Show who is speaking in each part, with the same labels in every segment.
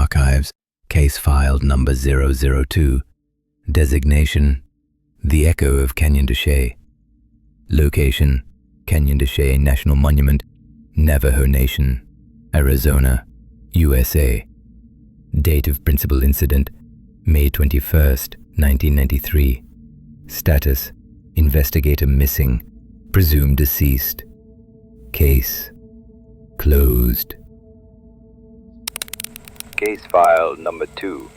Speaker 1: Archives, case filed number 002, designation, the Echo of Canyon de Chelly, location, Canyon de Chelly National Monument, Navajo Nation, Arizona, USA, date of principal incident, May 21st, 1993, status, investigator missing, presumed deceased, case closed.
Speaker 2: Case file number 2.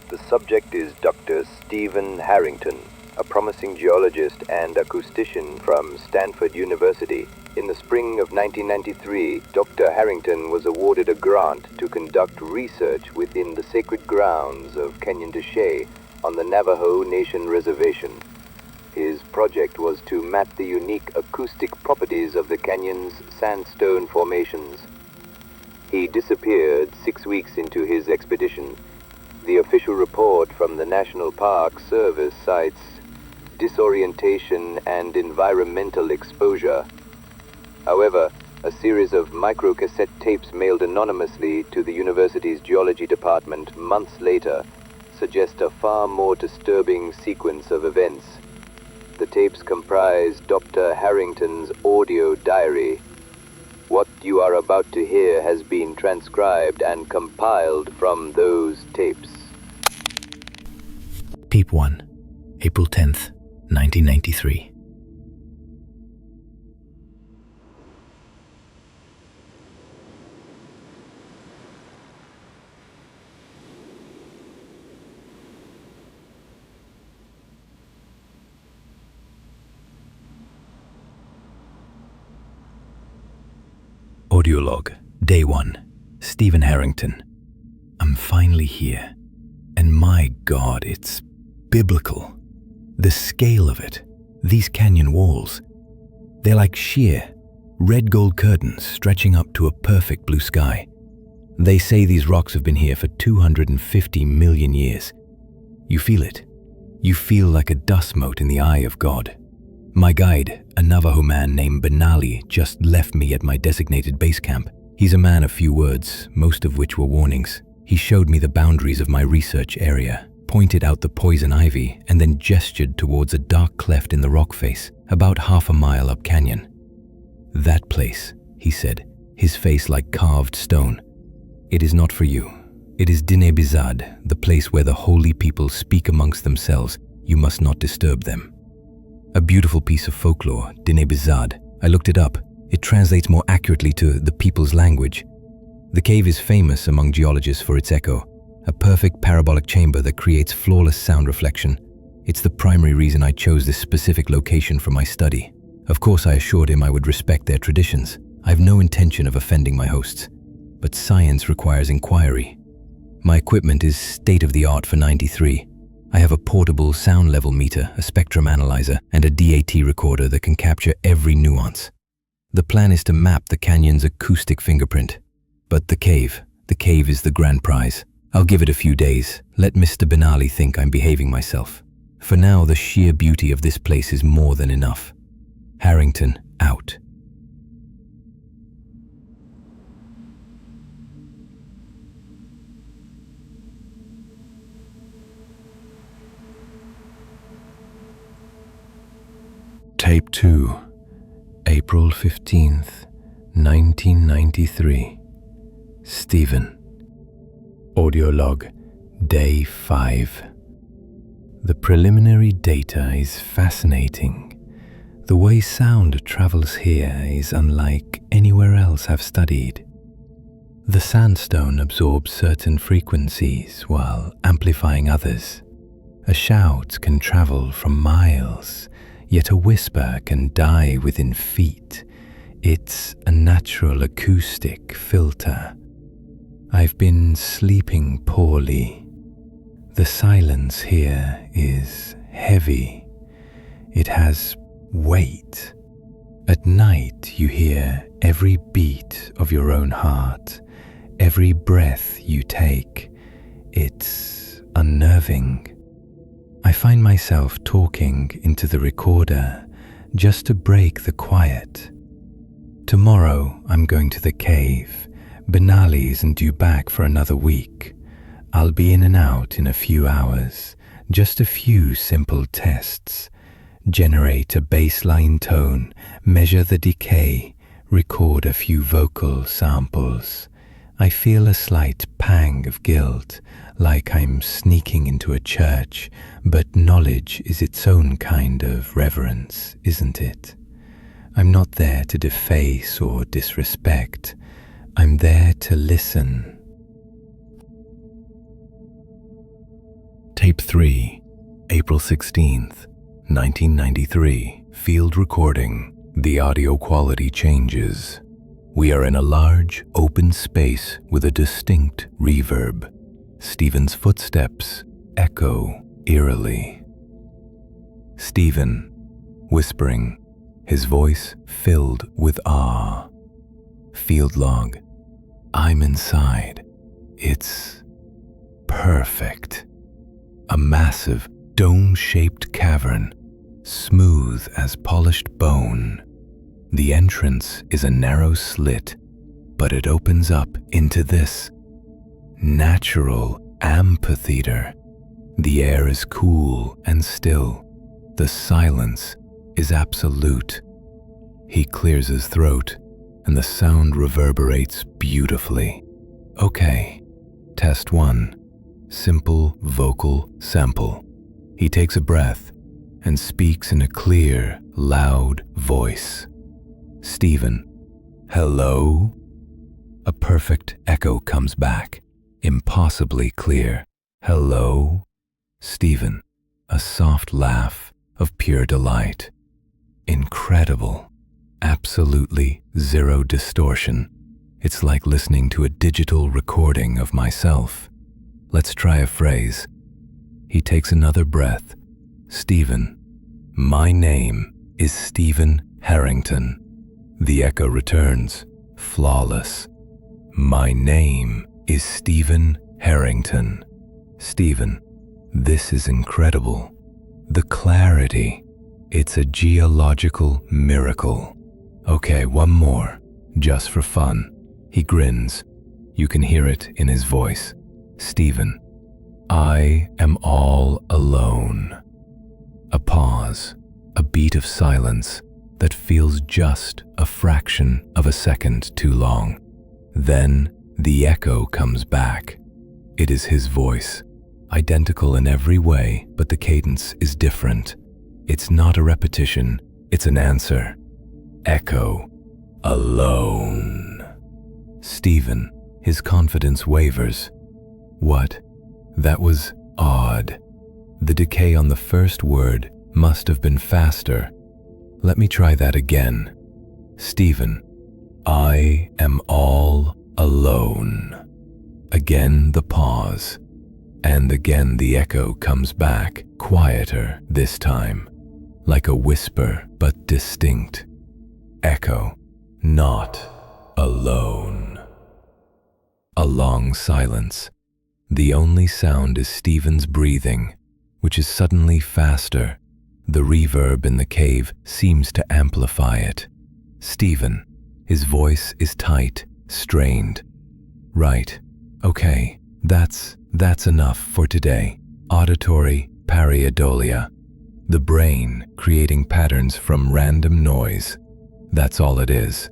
Speaker 2: The subject is Dr. Stephen Harrington, a promising geologist and acoustician from Stanford University. In the spring of 1993, Dr. Harrington was awarded a grant to conduct research within the sacred grounds of Canyon de Chelly on the Navajo Nation reservation. His project was to map the unique acoustic properties of the canyon's sandstone formations. He disappeared 6 weeks into his expedition. The official report from the National Park Service cites disorientation and environmental exposure. However, a series of microcassette tapes mailed anonymously to the university's geology department months later suggest a far more disturbing sequence of events. The tapes comprise Dr. Harrington's audio diary. What you are about to hear has been transcribed and compiled from those tapes.
Speaker 1: Tape 1, April 10th, 1993. Audio log, Day 1, Stephen Harrington. I'm finally here, and my God, it's biblical. The scale of it, these canyon walls, they're like sheer, red gold curtains stretching up to a perfect blue sky. They say these rocks have been here for 250 million years. You feel it. You feel like a dust mote in the eye of God. My guide, a Navajo man named Benali, just left me at my designated base camp. He's a man of few words, most of which were warnings. He showed me the boundaries of my research area, pointed out the poison ivy, and then gestured towards a dark cleft in the rock face, about half a mile up canyon. That place, he said, his face like carved stone. It is not for you. It is Dinebizad, the place where the holy people speak amongst themselves. You must not disturb them. A beautiful piece of folklore, Dinebizad. I looked it up. It translates more accurately to the people's language. The cave is famous among geologists for its echo, a perfect parabolic chamber that creates flawless sound reflection. It's the primary reason I chose this specific location for my study. Of course, I assured him I would respect their traditions. I have no intention of offending my hosts, but science requires inquiry. My equipment is state-of-the-art for 93. I have a portable sound level meter, a spectrum analyzer, and a DAT recorder that can capture every nuance. The plan is to map the canyon's acoustic fingerprint. But the cave is the grand prize. I'll give it a few days. Let Mr. Benali think I'm behaving myself. For now, the sheer beauty of this place is more than enough. Harrington, out. Tape 2, April 15th, 1993. Stephen. Audio log, Day 5. The preliminary data is fascinating. The way sound travels here is unlike anywhere else I've studied. The sandstone absorbs certain frequencies while amplifying others. A shout can travel from miles, yet a whisper can die within feet. It's a natural acoustic filter. I've been sleeping poorly. The silence here is heavy. It has weight. At night you hear every beat of your own heart, every breath you take. It's unnerving. I find myself talking into the recorder just to break the quiet. Tomorrow I'm going to the cave. Benali isn't due back for another week. I'll be in and out in a few hours. Just a few simple tests. Generate a baseline tone, measure the decay, record a few vocal samples. I feel a slight pang of guilt, like I'm sneaking into a church, but knowledge is its own kind of reverence, isn't it? I'm not there to deface or disrespect. I'm there to listen. Tape 3, April 16th, 1993. Field recording. The audio quality changes. We are in a large, open space with a distinct reverb. Stephen's footsteps echo eerily. Stephen, whispering, his voice filled with awe. Field log. I'm inside. It's perfect. A massive, dome-shaped cavern, smooth as polished bone. The entrance is a narrow slit, but it opens up into this natural amphitheater. The air is cool and still. The silence is absolute. He clears his throat, and the sound reverberates beautifully. Okay, test 1. Simple vocal sample. He takes a breath and speaks in a clear, loud voice. Stephen, hello? A perfect echo comes back, impossibly clear. Hello? Stephen, a soft laugh of pure delight. Incredible. Absolutely zero distortion. It's like listening to a digital recording of myself. Let's try a phrase. He takes another breath. Stephen, my name is Stephen Harrington. The echo returns, flawless. My name is Stephen Harrington. Stephen, this is incredible. The clarity, it's a geological miracle. Okay, one more, just for fun. He grins. You can hear it in his voice. Stephen, I am all alone. A pause, a beat of silence that feels just a fraction of a second too long. Then the echo comes back. It is his voice, identical in every way, but the cadence is different. It's not a repetition, it's an answer. Echo, alone. Stephen, his confidence wavers. What? That was odd. The decay on the first word must have been faster. Let me try that again. Stephen, I am all alone. Again the pause, and again the echo comes back, quieter this time, like a whisper but distinct. Echo, not alone. A long silence. The only sound is Stephen's breathing, which is suddenly faster. The reverb in the cave seems to amplify it. Stephen, his voice is tight, strained. Right, okay, that's enough for today. Auditory pareidolia. The brain creating patterns from random noise. That's all it is.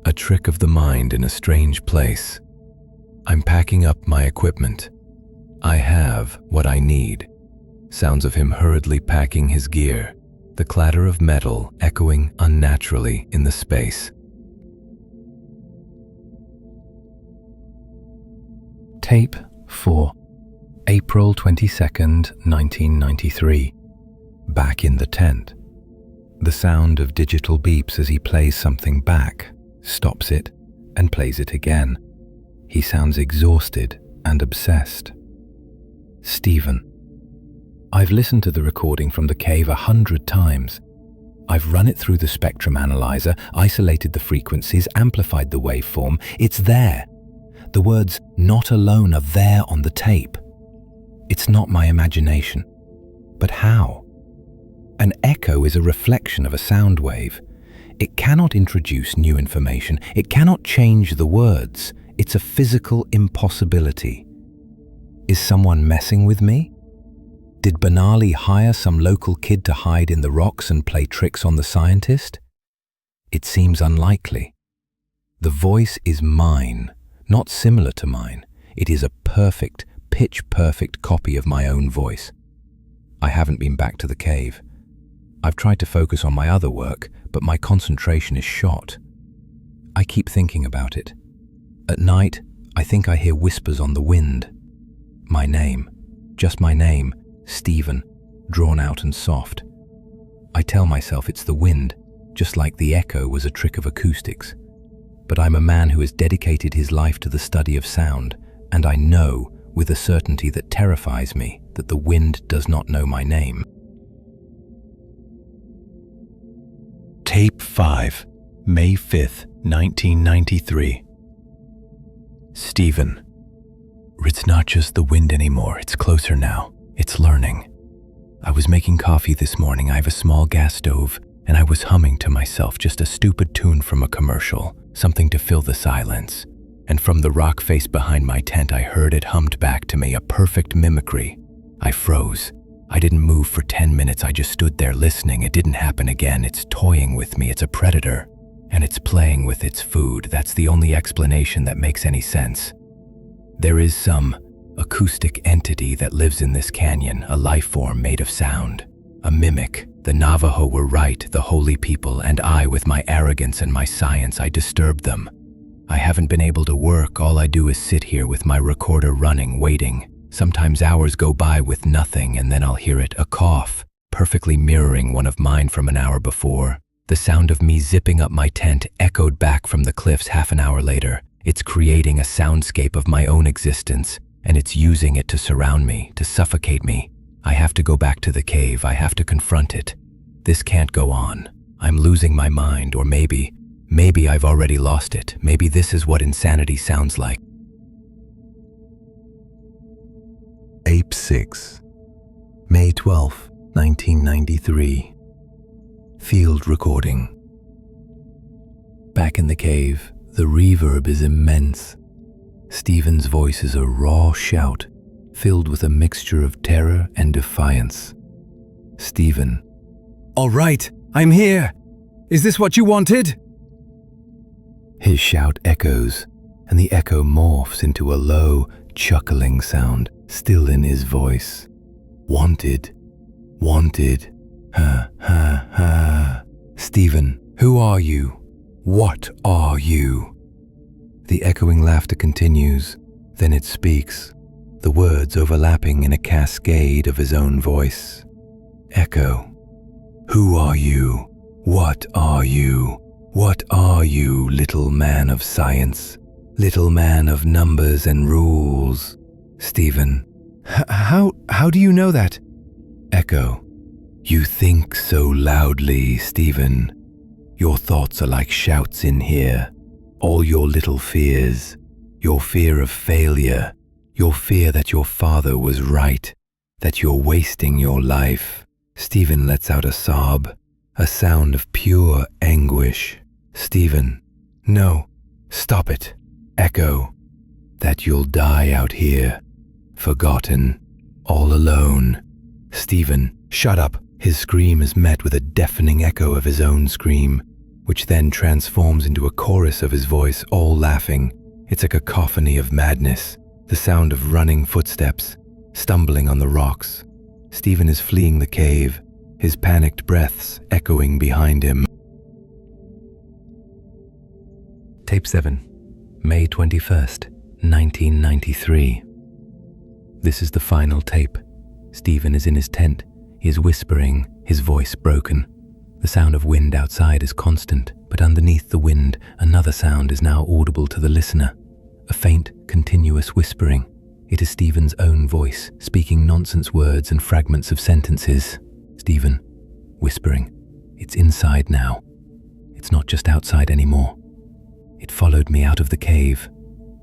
Speaker 1: A trick of the mind in a strange place. I'm packing up my equipment. I have what I need. Sounds of him hurriedly packing his gear, the clatter of metal echoing unnaturally in the space. Tape 4, April 22nd, 1993. Back in the tent. The sound of digital beeps as he plays something back, stops it, and plays it again. He sounds exhausted and obsessed. Stephen, I've listened to the recording from the cave 100 times. I've run it through the spectrum analyzer, isolated the frequencies, amplified the waveform. It's there. The words "not alone" are there on the tape. It's not my imagination. But how? An echo is a reflection of a sound wave. It cannot introduce new information. It cannot change the words. It's a physical impossibility. Is someone messing with me? Did Banali hire some local kid to hide in the rocks and play tricks on the scientist? It seems unlikely. The voice is mine, not similar to mine. It is a perfect, pitch-perfect copy of my own voice. I haven't been back to the cave. I've tried to focus on my other work, but my concentration is shot. I keep thinking about it. At night, I think I hear whispers on the wind. My name, just my name, Stephen, drawn out and soft. I tell myself it's the wind, just like the echo was a trick of acoustics. But I'm a man who has dedicated his life to the study of sound, and I know, with a certainty that terrifies me, that the wind does not know my name. Tape 5, May 5th, 1993. Stephen. It's not just the wind anymore, it's closer now. It's learning. I was making coffee this morning. I have a small gas stove, and I was humming to myself just a stupid tune from a commercial, something to fill the silence. And from the rock face behind my tent, I heard it hummed back to me, a perfect mimicry. I froze. I didn't move for 10 minutes. I just stood there listening. It didn't happen again. It's toying with me. It's a predator. And it's playing with its food. That's the only explanation that makes any sense. There is some acoustic entity that lives in this canyon, a life form made of sound. A mimic. The Navajo were right, the holy people, and I, with my arrogance and my science, I disturbed them. I haven't been able to work. All I do is sit here with my recorder running, waiting. Sometimes hours go by with nothing, and then I'll hear it, a cough, perfectly mirroring one of mine from an hour before. The sound of me zipping up my tent echoed back from the cliffs half an hour later. It's creating a soundscape of my own existence, and it's using it to surround me, to suffocate me. I have to go back to the cave. I have to confront it. This can't go on. I'm losing my mind, or maybe I've already lost it. Maybe this is what insanity sounds like. Tape 6, May 12, 1993. Field recording. Back in the cave, the reverb is immense. Stephen's voice is a raw shout, filled with a mixture of terror and defiance. Stephen. All right, I'm here. Is this what you wanted? His shout echoes, and the echo morphs into a low, chuckling sound, still in his voice. Wanted. Wanted. Ha, ha, ha. Stephen, who are you? What are you? The echoing laughter continues, then it speaks, the words overlapping in a cascade of his own voice. Echo. Who are you? What are you? What are you, little man of science? Little man of numbers and rules? Stephen. How do you know that? Echo. You think so loudly, Stephen. Your thoughts are like shouts in here. All your little fears. Your fear of failure. Your fear that your father was right. That you're wasting your life. Stephen lets out a sob. A sound of pure anguish. Stephen. No. Stop it. Echo. That you'll die out here. Forgotten. All alone. Stephen. Shut up. His scream is met with a deafening echo of his own scream, which then transforms into a chorus of his voice, all laughing. It's a cacophony of madness, the sound of running footsteps, stumbling on the rocks. Stephen is fleeing the cave, his panicked breaths echoing behind him. Tape 7, May 21st, 1993. This is the final tape. Stephen is in his tent. He is whispering, his voice broken. The sound of wind outside is constant, but underneath the wind, another sound is now audible to the listener. A faint, continuous whispering. It is Stephen's own voice, speaking nonsense words and fragments of sentences. Stephen, whispering. It's inside now. It's not just outside anymore. It followed me out of the cave.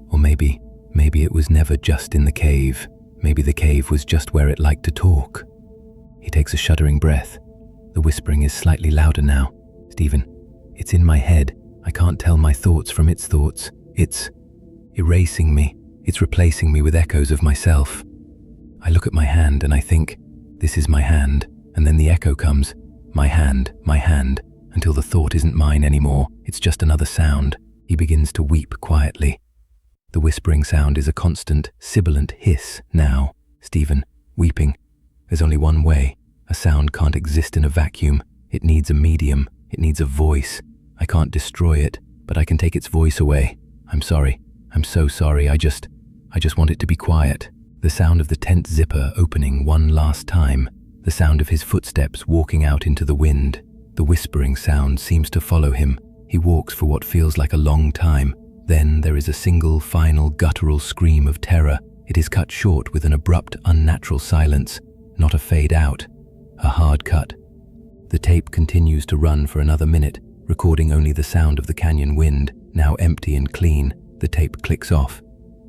Speaker 1: Or maybe it was never just in the cave. Maybe the cave was just where it liked to talk. He takes a shuddering breath. The whispering is slightly louder now. Stephen, it's in my head. I can't tell my thoughts from its thoughts. It's erasing me. It's replacing me with echoes of myself. I look at my hand and I think, this is my hand, and then the echo comes, my hand, until the thought isn't mine anymore, it's just another sound. He begins to weep quietly. The whispering sound is a constant, sibilant hiss now. Stephen, weeping. There's only one way. A sound can't exist in a vacuum. It needs a medium. It needs a voice. I can't destroy it, but I can take its voice away. I'm sorry. I'm so sorry. I just want it to be quiet. The sound of the tent zipper opening one last time. The sound of his footsteps walking out into the wind. The whispering sound seems to follow him. He walks for what feels like a long time. Then there is a single, final, guttural scream of terror. It is cut short with an abrupt, unnatural silence. Not a fade out. A hard cut. The tape continues to run for another minute, recording only the sound of the canyon wind, now empty and clean. The tape clicks off.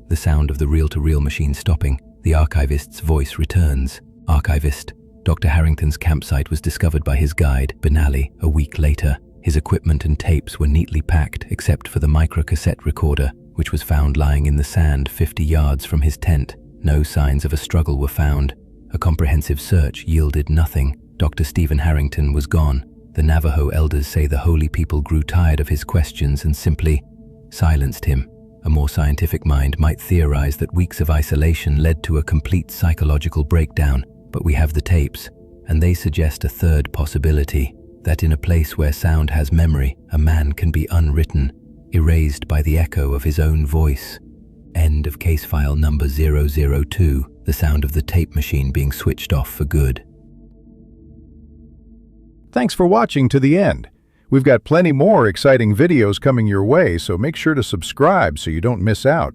Speaker 1: The sound of the reel-to-reel machine stopping. The archivist's voice returns. Archivist. Dr. Harrington's campsite was discovered by his guide, Benally, a week later. His equipment and tapes were neatly packed, except for the microcassette recorder, which was found lying in the sand 50 yards from his tent. No signs of a struggle were found. A comprehensive search yielded nothing. Dr. Stephen Harrington was gone. The Navajo elders say the holy people grew tired of his questions and simply silenced him. A more scientific mind might theorize that weeks of isolation led to a complete psychological breakdown, but we have the tapes, and they suggest a third possibility, that in a place where sound has memory, a man can be unwritten, erased by the echo of his own voice. End of case file number 002, the sound of the tape machine being switched off for good.
Speaker 3: Thanks for watching to the end. We've got plenty more exciting videos coming your way, so make sure to subscribe so you don't miss out.